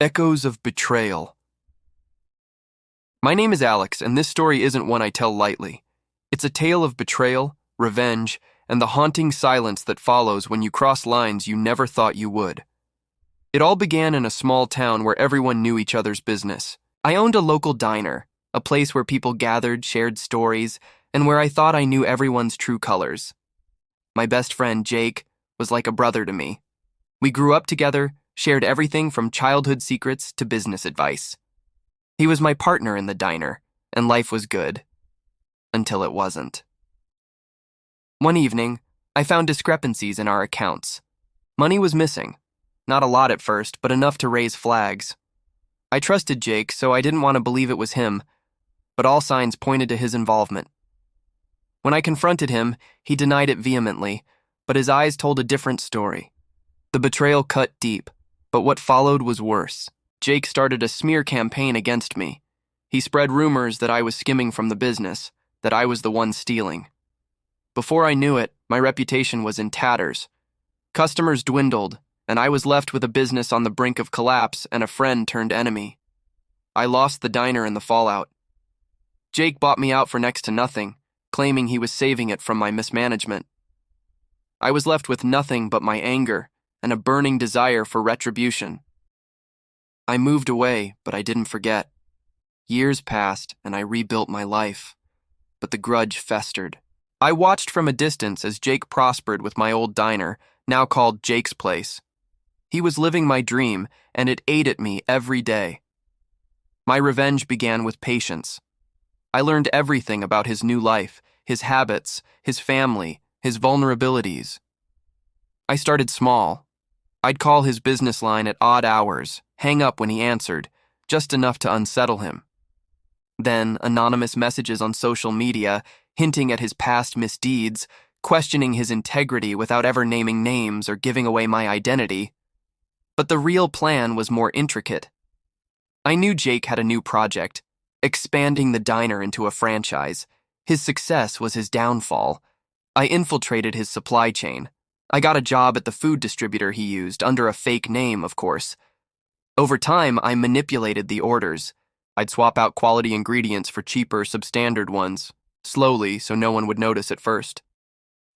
Echoes of Betrayal. My name is Alex, and this story isn't one I tell lightly. It's a tale of betrayal, revenge, and the haunting silence that follows when you cross lines you never thought you would. It all began in a small town where everyone knew each other's business. I owned a local diner, a place where people gathered, shared stories, and where I thought I knew everyone's true colors. My best friend, Jake, was like a brother to me. We grew up together, shared everything from childhood secrets to business advice. He was my partner in the diner, and life was good. Until it wasn't. One evening, I found discrepancies in our accounts. Money was missing. Not a lot at first, but enough to raise flags. I trusted Jake, so I didn't want to believe it was him, but all signs pointed to his involvement. When I confronted him, he denied it vehemently, but his eyes told a different story. The betrayal cut deep. But what followed was worse. Jake started a smear campaign against me. He spread rumors that I was skimming from the business, that I was the one stealing. Before I knew it, my reputation was in tatters. Customers dwindled, and I was left with a business on the brink of collapse and a friend turned enemy. I lost the diner in the fallout. Jake bought me out for next to nothing, claiming he was saving it from my mismanagement. I was left with nothing but my anger and a burning desire for retribution. I moved away, but I didn't forget. Years passed, and I rebuilt my life, but the grudge festered. I watched from a distance as Jake prospered with my old diner, now called Jake's Place. He was living my dream, and it ate at me every day. My revenge began with patience. I learned everything about his new life, his habits, his family, his vulnerabilities. I started small. I'd call his business line at odd hours, hang up when he answered, just enough to unsettle him. Then, anonymous messages on social media, hinting at his past misdeeds, questioning his integrity without ever naming names or giving away my identity. But the real plan was more intricate. I knew Jake had a new project, expanding the diner into a franchise. His success was his downfall. I infiltrated his supply chain. I got a job at the food distributor he used, under a fake name, of course. Over time, I manipulated the orders. I'd swap out quality ingredients for cheaper, substandard ones, slowly so no one would notice at first.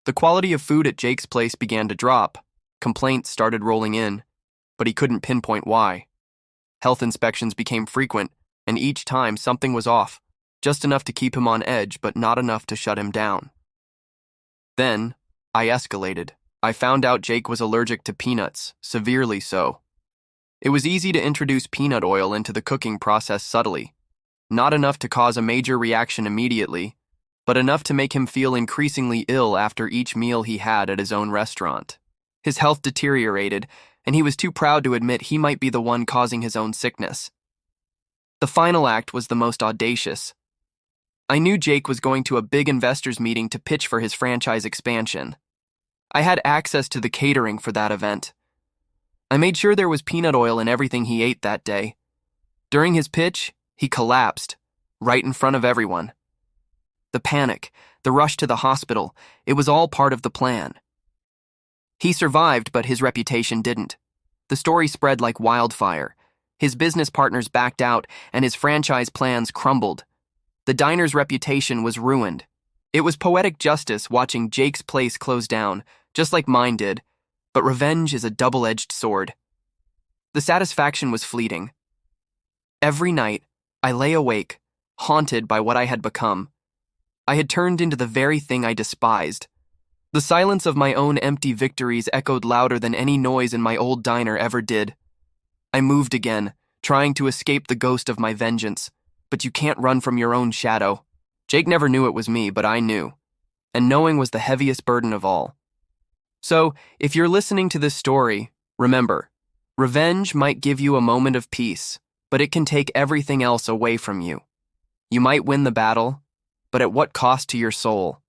The quality of food at Jake's Place began to drop. Complaints started rolling in, but he couldn't pinpoint why. Health inspections became frequent, and each time something was off, just enough to keep him on edge, but not enough to shut him down. Then, I escalated. I found out Jake was allergic to peanuts, severely so. It was easy to introduce peanut oil into the cooking process subtly. Not enough to cause a major reaction immediately, but enough to make him feel increasingly ill after each meal he had at his own restaurant. His health deteriorated, and he was too proud to admit he might be the one causing his own sickness. The final act was the most audacious. I knew Jake was going to a big investors meeting to pitch for his franchise expansion. I had access to the catering for that event. I made sure there was peanut oil in everything he ate that day. During his pitch, he collapsed, right in front of everyone. The panic, the rush to the hospital, it was all part of the plan. He survived, but his reputation didn't. The story spread like wildfire. His business partners backed out, and his franchise plans crumbled. The diner's reputation was ruined. It was poetic justice watching Jake's Place close down, just like mine did, but revenge is a double-edged sword. The satisfaction was fleeting. Every night, I lay awake, haunted by what I had become. I had turned into the very thing I despised. The silence of my own empty victories echoed louder than any noise in my old diner ever did. I moved again, trying to escape the ghost of my vengeance, but you can't run from your own shadow. Jake never knew it was me, but I knew, and knowing was the heaviest burden of all. So, if you're listening to this story, remember, revenge might give you a moment of peace, but it can take everything else away from you. You might win the battle, but at what cost to your soul?